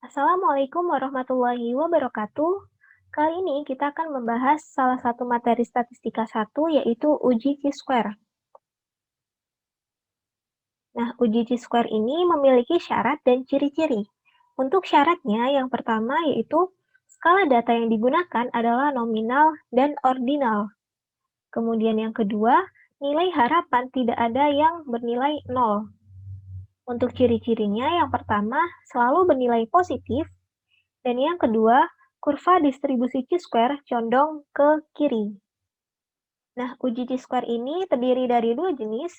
Assalamualaikum warahmatullahi wabarakatuh. Kali ini kita akan membahas salah satu materi statistika 1 yaitu uji Chi-square. Nah, uji Chi-square ini memiliki syarat dan ciri-ciri. Untuk syaratnya, yang pertama yaitu skala data yang digunakan adalah nominal dan ordinal. Kemudian yang kedua, nilai harapan tidak ada yang bernilai 0. Untuk ciri-cirinya, yang pertama selalu bernilai positif, dan yang kedua, kurva distribusi Chi-square condong ke kiri. Nah, uji Chi-square ini terdiri dari dua jenis.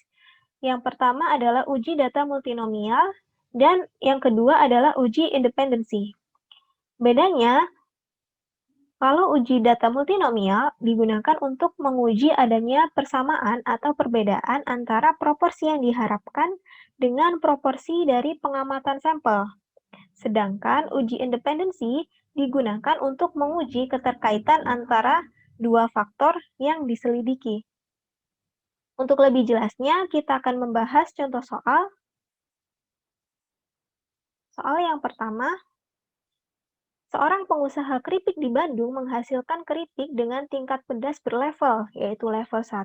Yang pertama adalah uji data multinomial, dan yang kedua adalah uji independensi. Bedanya, kalau uji data multinomial digunakan untuk menguji adanya persamaan atau perbedaan antara proporsi yang diharapkan dengan proporsi dari pengamatan sampel. Sedangkan uji independensi digunakan untuk menguji keterkaitan antara dua faktor yang diselidiki. Untuk lebih jelasnya, kita akan membahas contoh soal. Soal yang pertama, seorang pengusaha keripik di Bandung menghasilkan keripik dengan tingkat pedas berlevel, yaitu level 1,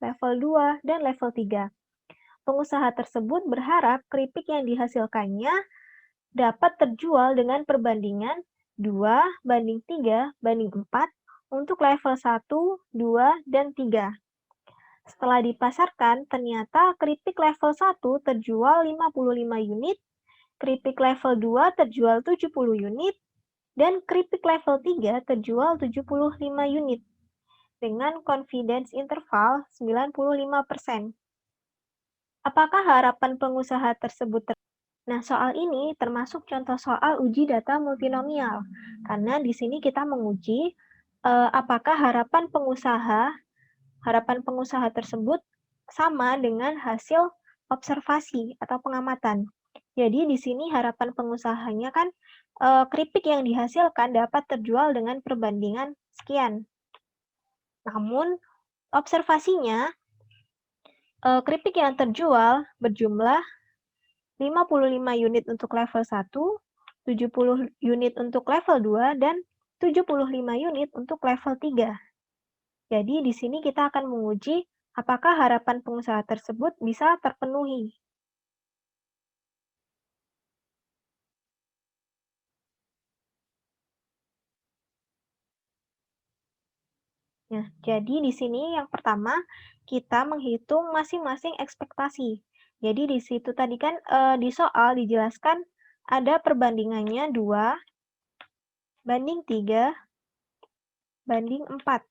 level 2, dan level 3. Pengusaha tersebut berharap keripik yang dihasilkannya dapat terjual dengan perbandingan 2:3:4 untuk level 1, 2, dan 3. Setelah dipasarkan, ternyata keripik level 1 terjual 55 unit, keripik level 2 terjual 70 unit, dan keripik level 3 terjual 75 unit dengan confidence interval 95%. Apakah harapan pengusaha tersebut Nah, soal ini termasuk contoh soal uji data multinomial, karena di sini kita menguji apakah harapan pengusaha tersebut sama dengan hasil observasi atau pengamatan. Jadi di sini harapan pengusahanya kan keripik yang dihasilkan dapat terjual dengan perbandingan sekian. Namun observasinya keripik yang terjual berjumlah 55 unit untuk level 1, 70 unit untuk level 2, dan 75 unit untuk level 3. Jadi di sini kita akan menguji apakah harapan pengusaha tersebut bisa terpenuhi. Nah, jadi di sini yang pertama kita menghitung masing-masing ekspektasi. Jadi di situ tadi kan di soal dijelaskan ada perbandingannya 2:3:4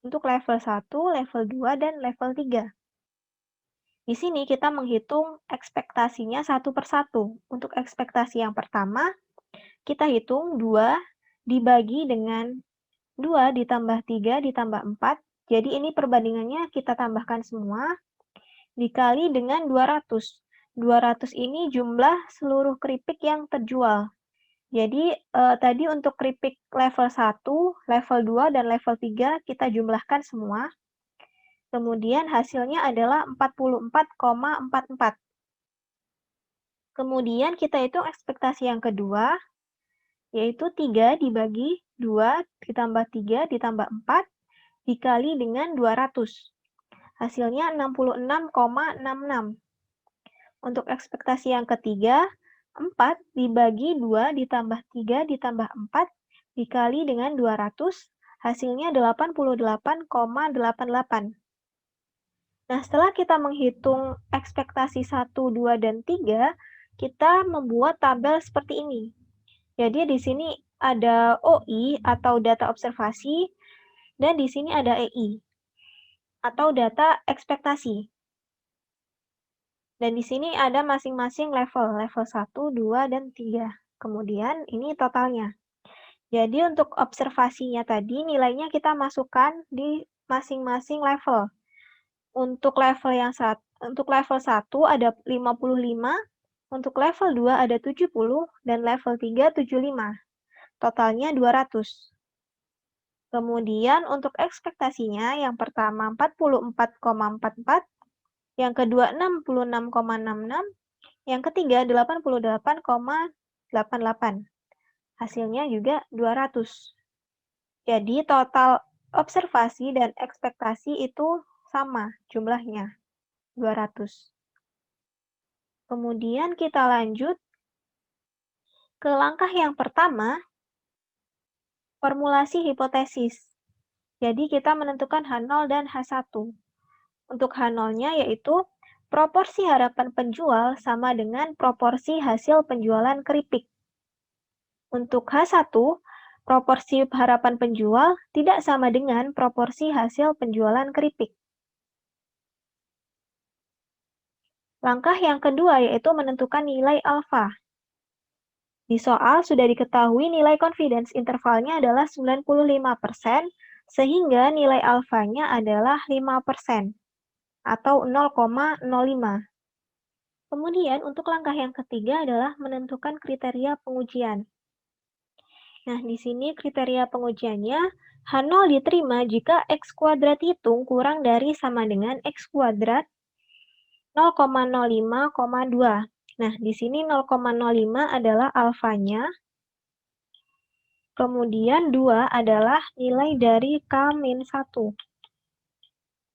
untuk level 1, level 2, dan level 3. Di sini kita menghitung ekspektasinya satu per satu. Untuk ekspektasi yang pertama, kita hitung 2 dibagi dengan 2 ditambah 3 ditambah 4. Jadi ini perbandingannya kita tambahkan semua, dikali dengan 200. 200 ini jumlah seluruh keripik yang terjual. Jadi tadi untuk keripik level 1, level 2, dan level 3 kita jumlahkan semua. Kemudian hasilnya adalah 44,44. Kemudian kita hitung ekspektasi yang kedua, yaitu 3 dibagi 2 ditambah 3 ditambah 4 dikali dengan 200. Hasilnya 66,66. Untuk ekspektasi yang ketiga, 4 dibagi 2 ditambah 3 ditambah 4 dikali dengan 200, hasilnya 88,88. Nah, setelah kita menghitung ekspektasi 1, 2, dan 3, kita membuat tabel seperti ini. Jadi di sini ada OI atau data observasi, dan di sini ada EI atau data ekspektasi. Dan di sini ada masing-masing level 1, 2, dan 3. Kemudian ini totalnya. Jadi untuk observasinya tadi nilainya kita masukkan di masing-masing level. Untuk level 1 ada 55, untuk level 2 ada 70, dan level 3 75. Totalnya 200. Kemudian untuk ekspektasinya yang pertama 44,44, yang kedua 66,66, Yang ketiga 88,88. Hasilnya juga 200. Jadi total observasi dan ekspektasi itu sama jumlahnya, 200. Kemudian kita lanjut ke langkah yang pertama, formulasi hipotesis. Jadi kita menentukan H0 dan H1. Untuk H0-nya yaitu proporsi harapan penjual sama dengan proporsi hasil penjualan keripik. Untuk H1, proporsi harapan penjual tidak sama dengan proporsi hasil penjualan keripik. Langkah yang kedua yaitu menentukan nilai alfa. Di soal sudah diketahui nilai confidence intervalnya adalah 95%, sehingga nilai alfanya adalah 5% atau 0,05. Kemudian untuk langkah yang ketiga adalah menentukan kriteria pengujian. Nah, di sini kriteria pengujiannya H0 diterima jika X kuadrat hitung kurang dari sama dengan X kuadrat 0,05,2. Nah, di sini 0,05 adalah alfanya, kemudian 2 adalah nilai dari K-1.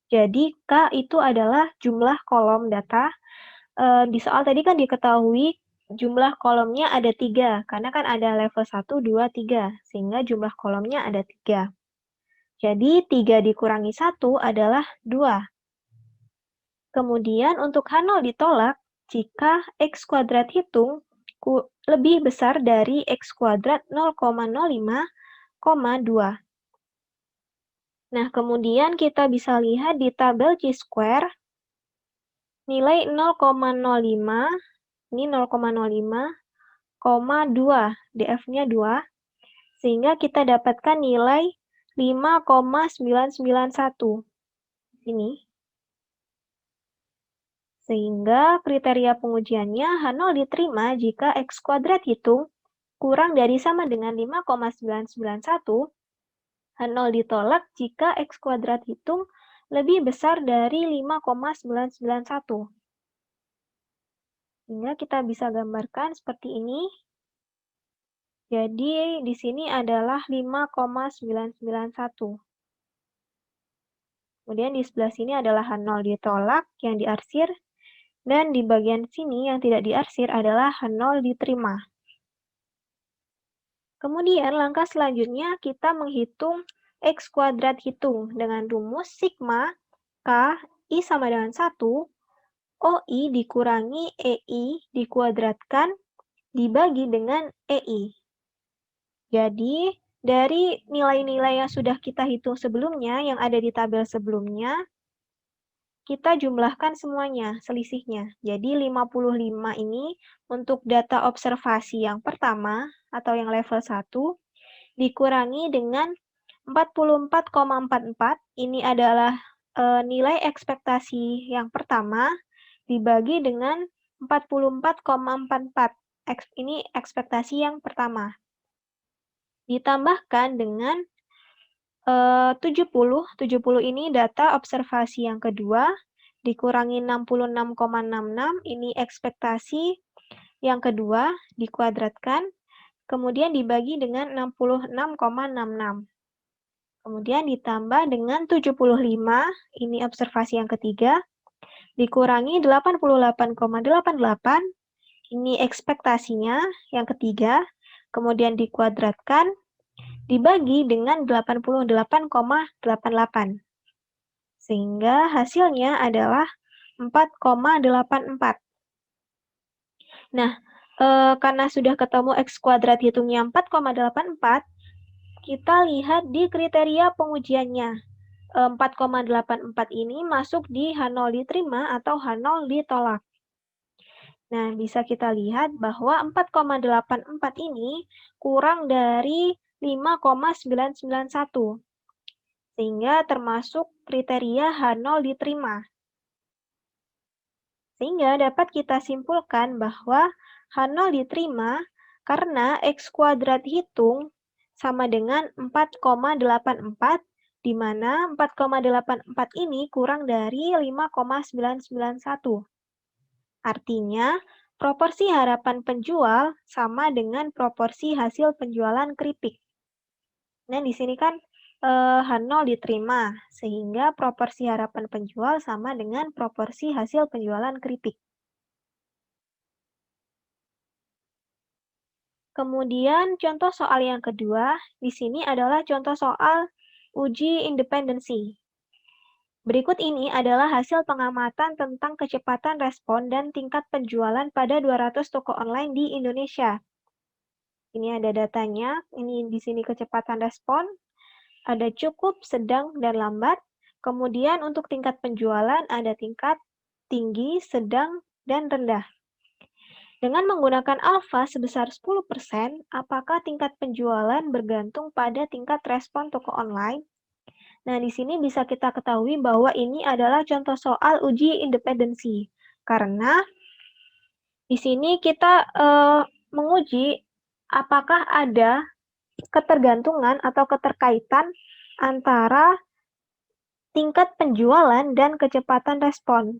Jadi, K itu adalah jumlah kolom data. Di soal tadi kan diketahui jumlah kolomnya ada 3, karena kan ada level 1, 2, 3, sehingga jumlah kolomnya ada 3. Jadi, 3 dikurangi 1 adalah 2. Kemudian untuk H0 ditolak jika X kuadrat hitung lebih besar dari X kuadrat 0,05,2. Nah, kemudian kita bisa lihat di tabel Chi-square, nilai 0,05, ini 0,05,2, DF-nya 2, sehingga kita dapatkan nilai 5,991. Ini. Sehingga kriteria pengujiannya H0 diterima jika X kuadrat hitung kurang dari sama dengan 5,991, H0 ditolak jika X kuadrat hitung lebih besar dari 5,991. Sehingga kita bisa gambarkan seperti ini. Jadi di sini adalah 5,991. Kemudian di sebelah sini adalah H0 ditolak yang diarsir. Dan di bagian sini yang tidak diarsir adalah H0 diterima. Kemudian langkah selanjutnya kita menghitung X kuadrat hitung dengan rumus sigma K I sama dengan 1, OI dikurangi EI dikuadratkan dibagi dengan EI. Jadi dari nilai-nilai yang sudah kita hitung sebelumnya, yang ada di tabel sebelumnya, kita jumlahkan semuanya, selisihnya. Jadi 55 ini untuk data observasi yang pertama atau yang level 1 dikurangi dengan 44,44. Ini adalah nilai ekspektasi yang pertama dibagi dengan 44,44. Ini ekspektasi yang pertama. Ditambahkan dengan 70 ini data observasi yang kedua, dikurangi 66,66, ini ekspektasi yang kedua, dikuadratkan, kemudian dibagi dengan 66,66. Kemudian ditambah dengan 75, ini observasi yang ketiga, dikurangi 88,88, ini ekspektasinya yang ketiga, kemudian dikuadratkan, dibagi dengan 88,88. Sehingga hasilnya adalah 4,84. Nah, karena sudah ketemu X kuadrat hitungnya 4,84, kita lihat di kriteria pengujiannya. 4,84 ini masuk di H0 diterima atau H0 ditolak. Nah, bisa kita lihat bahwa 4,84 ini kurang dari 5,991. Sehingga termasuk kriteria H0 diterima. Sehingga dapat kita simpulkan bahwa H0 diterima karena X kuadrat hitung sama dengan 4,84, di mana 4,84 ini kurang dari 5,991. Artinya, Proporsi harapan penjual sama dengan proporsi hasil penjualan keripik. Nah, di sini kan H0 diterima, sehingga proporsi harapan penjual sama dengan proporsi hasil penjualan keripik. Kemudian contoh soal yang kedua, di sini adalah contoh soal uji independensi. Berikut ini adalah hasil pengamatan tentang kecepatan respon dan tingkat penjualan pada 200 toko online di Indonesia. Ini ada datanya, ini di sini kecepatan respon, ada cukup, sedang, dan lambat. Kemudian untuk tingkat penjualan ada tingkat tinggi, sedang, dan rendah. Dengan menggunakan alfa sebesar 10%, apakah tingkat penjualan bergantung pada tingkat respon toko online? Nah, di sini bisa kita ketahui bahwa ini adalah contoh soal uji independensi. Karena di sini kita menguji apakah ada ketergantungan atau keterkaitan antara tingkat penjualan dan kecepatan respon.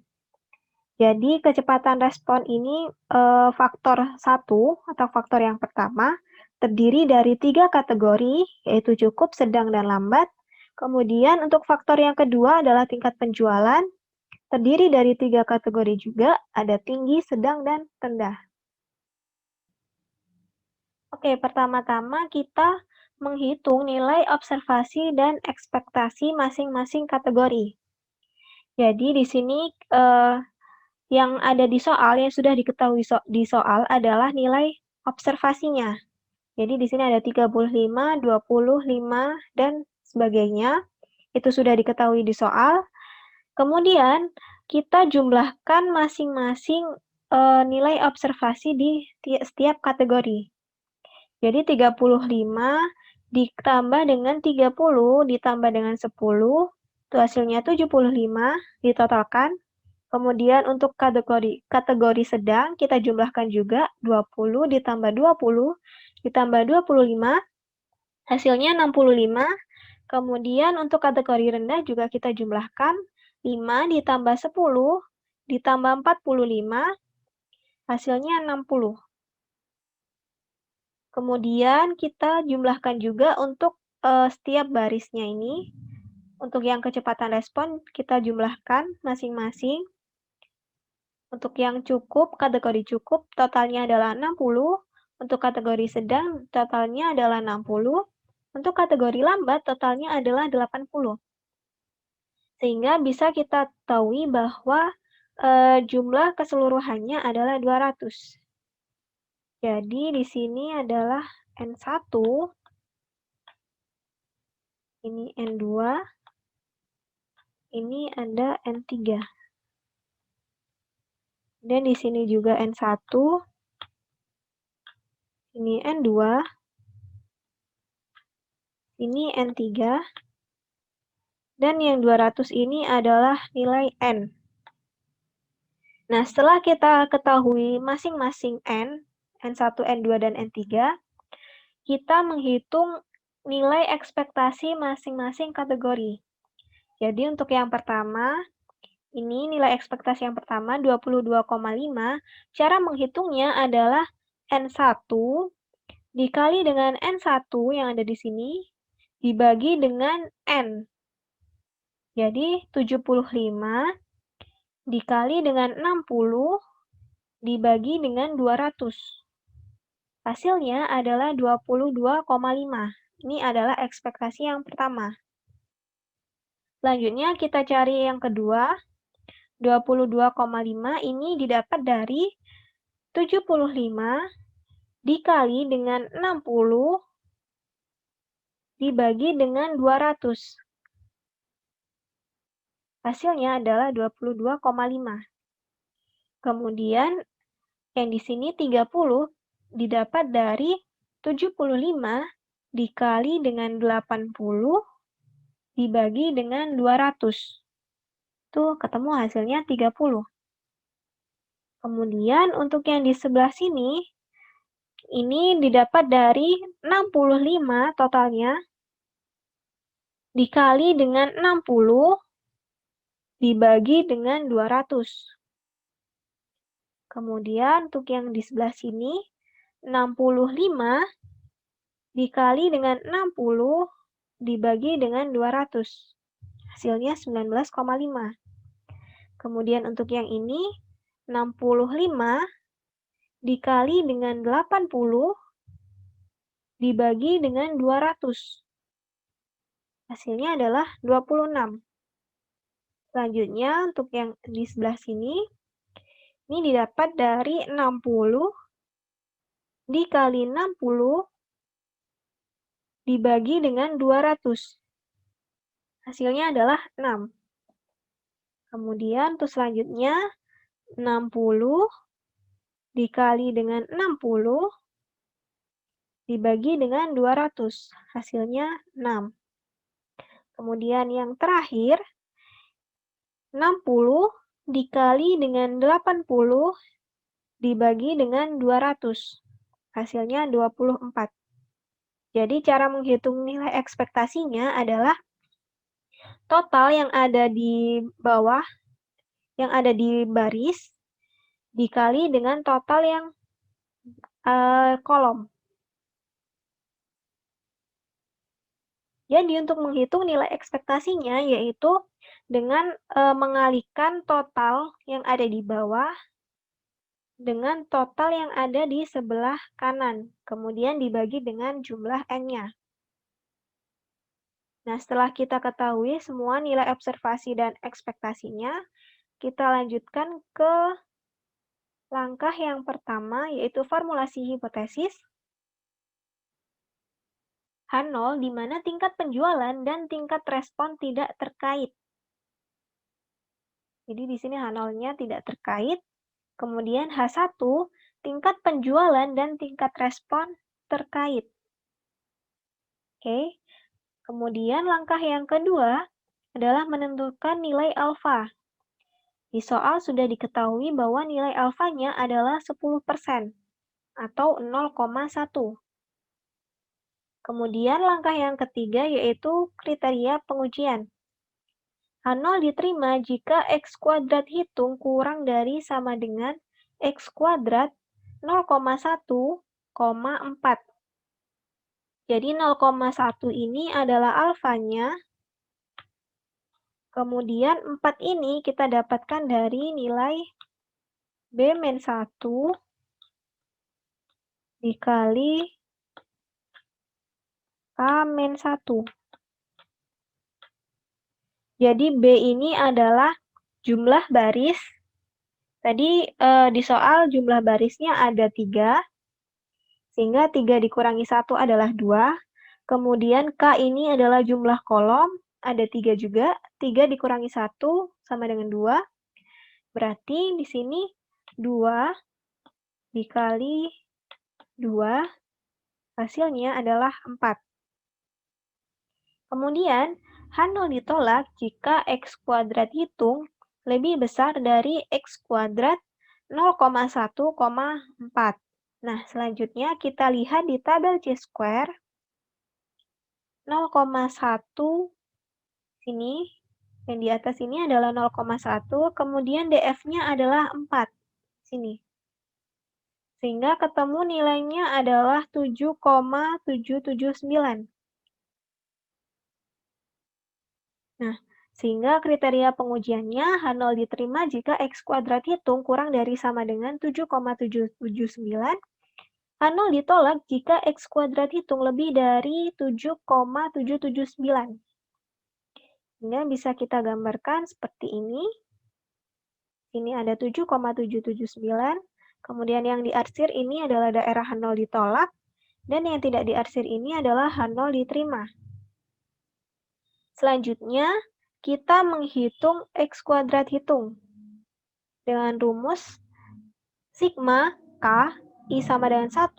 Jadi, kecepatan respon ini faktor 1 atau faktor yang pertama terdiri dari 3 kategori, yaitu cukup, sedang, dan lambat. Kemudian untuk faktor yang kedua adalah tingkat penjualan, terdiri dari 3 kategori juga, ada tinggi, sedang, dan rendah. Oke, pertama-tama kita menghitung nilai observasi dan ekspektasi masing-masing kategori. Jadi di sini yang ada di soal, yang sudah diketahui di soal adalah nilai observasinya. Jadi di sini ada 35, 25, dan sebagainya. Itu sudah diketahui di soal. Kemudian kita jumlahkan masing-masing nilai observasi di setiap kategori. Jadi 35 ditambah dengan 30 ditambah dengan 10, itu hasilnya 75 ditotalkan. Kemudian untuk kategori sedang kita jumlahkan juga 20 ditambah 20 ditambah 25, hasilnya 65. Kemudian untuk kategori rendah juga kita jumlahkan 5 ditambah 10 ditambah 45, hasilnya 60. Kemudian kita jumlahkan juga untuk setiap barisnya ini. Untuk yang kecepatan respon kita jumlahkan masing-masing. Untuk yang cukup, kategori cukup, totalnya adalah 60. Untuk kategori sedang, totalnya adalah 60. Untuk kategori lambat, totalnya adalah 80. Sehingga bisa kita ketahui bahwa jumlah keseluruhannya adalah 200. Jadi di sini adalah N1, ini N2, ini ada N3. Dan di sini juga N1, ini N2, ini N3, dan yang 200 ini adalah nilai N. Nah, setelah kita ketahui masing-masing N, N1, N2, dan N3, kita menghitung nilai ekspektasi masing-masing kategori. Jadi untuk yang pertama, ini nilai ekspektasi yang pertama 22,5. Cara menghitungnya adalah N1 dikali dengan N1 yang ada di sini dibagi dengan N. Jadi 75 dikali dengan 60 dibagi dengan 200. Hasilnya adalah 22,5. Ini adalah ekspektasi yang pertama. Selanjutnya kita cari yang kedua. 22,5 ini didapat dari 75 dikali dengan 60 dibagi dengan 200. Hasilnya adalah 22,5. Kemudian yang di sini 30 didapat dari 75 dikali dengan 80 dibagi dengan 200. Tuh, ketemu hasilnya 30. Kemudian untuk yang di sebelah sini, ini didapat dari 65 totalnya, dikali dengan 60, dibagi dengan 200. Kemudian untuk yang di sebelah sini, 65 dikali dengan 60 dibagi dengan 200. Hasilnya 19,5. Kemudian untuk yang ini, 65 dikali dengan 80 dibagi dengan 200. Hasilnya adalah 26. Selanjutnya untuk yang di sebelah sini, ini didapat dari 60 dikali 60 dibagi dengan 200. Hasilnya adalah 6. Kemudian untuk selanjutnya, 60 dikali dengan 60 dibagi dengan 200. Hasilnya 6. Kemudian yang terakhir, 60 dikali dengan 80 dibagi dengan 200. Hasilnya 24. Jadi cara menghitung nilai ekspektasinya adalah total yang ada di bawah, yang ada di baris, dikali dengan total yang kolom. Jadi untuk menghitung nilai ekspektasinya yaitu dengan mengalihkan total yang ada di bawah dengan total yang ada di sebelah kanan, kemudian dibagi dengan jumlah N-nya. Nah, setelah kita ketahui semua nilai observasi dan ekspektasinya, kita lanjutkan ke langkah yang pertama, yaitu formulasi hipotesis H0, di mana tingkat penjualan dan tingkat respon tidak terkait. Jadi di sini H0-nya tidak terkait. Kemudian H1, tingkat penjualan dan tingkat respon terkait. Oke. Kemudian langkah yang kedua adalah menentukan nilai alfa. Di soal sudah diketahui bahwa nilai alfanya adalah 10% atau 0,1. Kemudian langkah yang ketiga yaitu kriteria pengujian. H0 diterima jika X kuadrat hitung kurang dari sama dengan X kuadrat 0,1, 4. Jadi 0,1 ini adalah alfanya. Kemudian 4 ini kita dapatkan dari nilai B-1 dikali K-1. Jadi B ini adalah jumlah baris. Tadi di soal jumlah barisnya ada 3, sehingga 3 dikurangi 1 adalah 2. Kemudian K ini adalah jumlah kolom, ada 3 juga. 3 dikurangi 1 sama dengan 2. Berarti di sini 2 dikali 2, hasilnya adalah 4. Kemudian, H0 ditolak jika X kuadrat hitung lebih besar dari X kuadrat 0,1, 4. Nah, selanjutnya kita lihat di tabel C-square. 0,1 sini, yang di atas ini adalah 0,1, kemudian DF-nya adalah 4. Sini. Sehingga ketemu nilainya adalah 7,779. Nah, sehingga kriteria pengujiannya H0 diterima jika X kuadrat hitung kurang dari sama dengan 7,779. H0 ditolak jika X kuadrat hitung lebih dari 7,779. Sehingga bisa kita gambarkan seperti ini. Ini ada 7,779. Kemudian yang diarsir ini adalah daerah H0 ditolak. Dan yang tidak diarsir ini adalah H0 diterima. Selanjutnya, kita menghitung X kuadrat hitung. Dengan rumus sigma K, I sama dengan 1,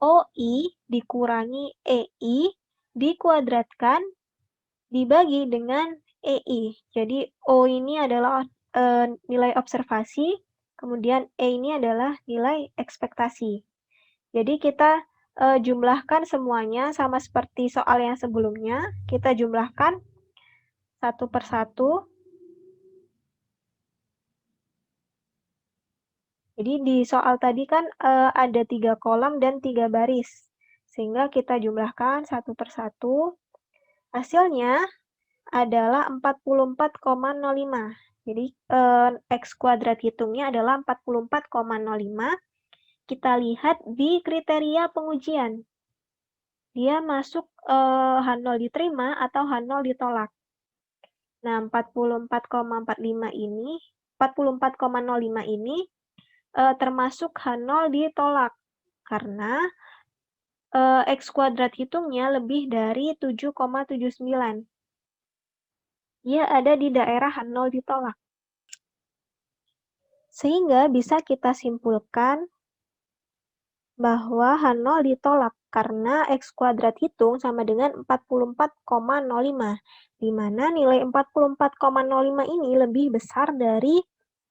OI dikurangi EI dikuadratkan dibagi dengan EI. Jadi O ini adalah nilai observasi, kemudian E ini adalah nilai ekspektasi. Jadi kita jumlahkan semuanya sama seperti soal yang sebelumnya. Kita jumlahkan satu persatu. Jadi di soal tadi kan ada 3 kolom dan 3 baris. Sehingga kita jumlahkan satu per satu. Hasilnya adalah 44,05. Jadi X kuadrat hitungnya adalah 44,05. Kita lihat di kriteria pengujian. Dia masuk H0 diterima atau H0 ditolak. Nah, 44,05 ini termasuk H0 ditolak karena X kuadrat hitungnya lebih dari 7,79. Dia ada di daerah H0 ditolak. Sehingga bisa kita simpulkan bahwa H0 ditolak karena X kuadrat hitung sama dengan 44,05, di mana nilai 44,05 ini lebih besar dari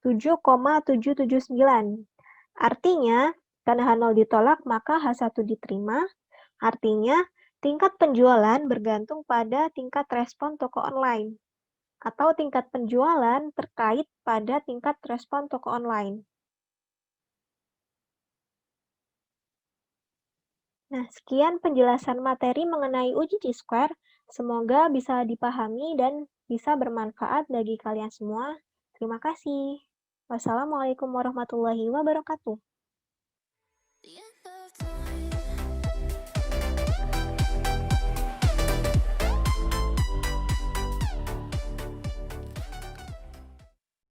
7,779. Artinya, karena H0 ditolak, maka H1 diterima. Artinya, tingkat penjualan bergantung pada tingkat respon toko online, atau tingkat penjualan terkait pada tingkat respon toko online. Nah, sekian penjelasan materi mengenai uji Chi-square. Semoga bisa dipahami dan bisa bermanfaat bagi kalian semua. Terima kasih. Wassalamualaikum warahmatullahi wabarakatuh.